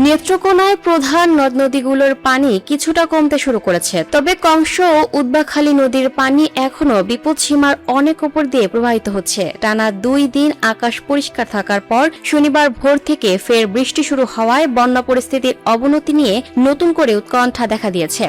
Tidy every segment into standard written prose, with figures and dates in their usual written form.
নেত্রকোনায় প্রধান নদ নদীগুলোর পানি কিছুটা কমতে শুরু করেছে, তবে কংস ও উদ্বাখালী নদীর পানি এখনো বিপদসীমার অনেক উপর দিয়ে প্রবাহিত হচ্ছে। টানা 2 দিন আকাশ পরিষ্কার থাকার পর শনিবার ভোর থেকে ফের বৃষ্টি শুরু হওয়ায় বন্যা পরিস্থিতির অবনতি নিয়ে নতুন করে উৎকণ্ঠা দেখা দিয়েছে।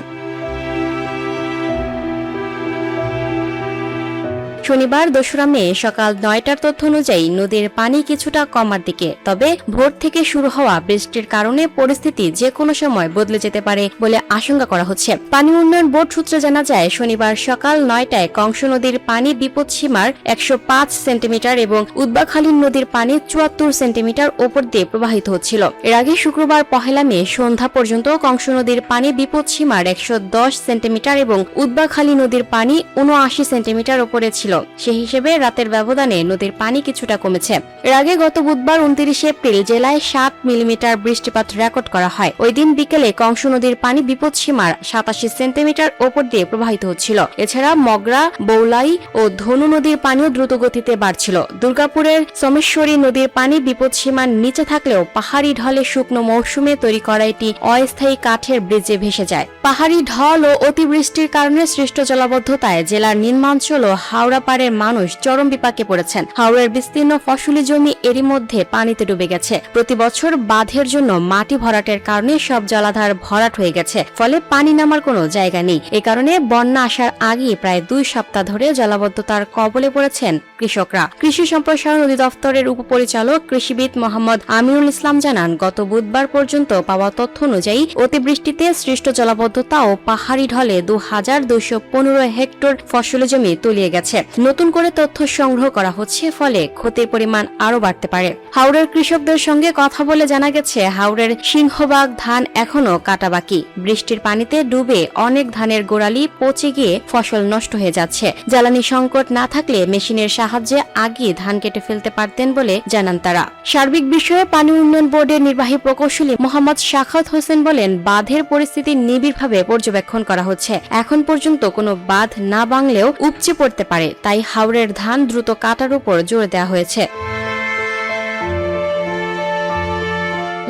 শনিবার 2রা মে সকাল 9টার তথ্য অনুযায়ী নদীর পানি কিছুটা কমার দিকে, তবে ভোর থেকে শুরু হওয়া বৃষ্টির কারণে পরিস্থিতি যে কোনো সময় বদলে যেতে পারে বলে আশঙ্কা করা হচ্ছে। পানি উন্নয়ন বোর্ড সূত্রে জানা যায়, শনিবার সকাল 9টায় কংস নদীর পানি বিপদসীমার 105 সেন্টিমিটার এবং উদ্বাখালী নদীর পানি 74 সেন্টিমিটার ওপর দিয়ে প্রবাহিত হচ্ছিল। এর আগে শুক্রবার 1 মে সন্ধ্যা পর্যন্ত কংস নদীর পানি বিপদসীমার 110 সেন্টিমিটার এবং উদ্বাখালী নদীর পানি 79 সেন্টিমিটার ওপরে ছিল। সেই হিসেবে রাতের ব্যবধানে নদীর পানি কিছুটা কমেছে। এর আগে গত বুধবার 29 এপ্রিল জেলায় 7 মিলিমিটার বৃষ্টিপাত রেকর্ড করা হয়। ওই দিন বিকেলে কংস নদীর পানি বিপদসীমার 87 সেন্টিমিটার ওপর দিয়ে প্রবাহিত হচ্ছিল। এছাড়া মগরা, বৌলাই ও ধনু নদীর পানিও দ্রুত গতিতে বাড়ছিল। দুর্গাপুরের সোমেশ্বরী নদীর পানি বিপদসীমার নিচে থাকলেও পাহাড়ি ঢলে শুকনো মৌসুমে তৈরি করা একটি অস্থায়ী কাঠের ব্রিজে ভেসে যায়। পাহাড়ি ঢল ও অতিবৃষ্টির কারণে সৃষ্ট জলাবদ্ধতায় জেলার নিম্নাঞ্চল ও হাওড়া পাড়ের মানুষ চরম বিপাকে পড়েছেন। হাওড়ার বিস্তীর্ণ ফসলি জমি এরই মধ্যে পানিতে ডুবে গেছে। প্রতি বছর বাঁধের জন্য মাটি ভরাটের কারণে সব জলাধার ভরাট হয়ে গেছে, ফলে পানি নামার কোনো জায়গা নেই। এ কারণে বন্যা আসার আগেই প্রায় 2 সপ্তাহ ধরে জলাবদ্ধতার কবলে পড়েছেন কৃষকরা। কৃষি সম্প্রসারণ অধিদপ্তরের উপপরিচালক কৃষিবিদ মোহাম্মদ আমিনুল ইসলাম জানান, গত বুধবার পর্যন্ত পাওয়া তথ্য অনুযায়ী অতিবৃষ্টিতে সৃষ্ট জলাবদ্ধতা ও পাহাড়ি ঢলে 2215 হেক্টর ফসলি জমি তলিয়ে গেছে। নতুন করে তথ্য সংগ্রহ করা হচ্ছে, ফলে ক্ষতির পরিমাণ আরো বাড়তে পারে। হাওড়ার কৃষকদের সঙ্গে কথা বলে জানা গেছে, হাওড়ের সিংহবাগ ধান এখনো কাটা বাকি। বৃষ্টির পানিতে ডুবে অনেক ধানের গোড়ালি পচে গিয়ে ফসল নষ্ট হয়ে যাচ্ছে। জ্বালানি সংকট না থাকলে মেশিনের সাহায্যে আগে ধান কেটে ফেলতে পারতেন বলে জানান তারা। সার্বিক বিষয়ে পানি উন্নয়ন বোর্ডের নির্বাহী প্রকৌশলী মোহাম্মদ শাখাওয়াত হোসেন বলেন, বাঁধের পরিস্থিতি নিবিড়ভাবে পর্যবেক্ষণ করা হচ্ছে। এখন পর্যন্ত কোনো বাঁধ না ভাঙলেও উপচে পড়তে পারে, তাই হাওড়ের ধান দ্রুত কাটার উপর জোর দেওয়া হয়েছে।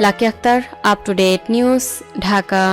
Lucky Akter, up to date news, Dhaka.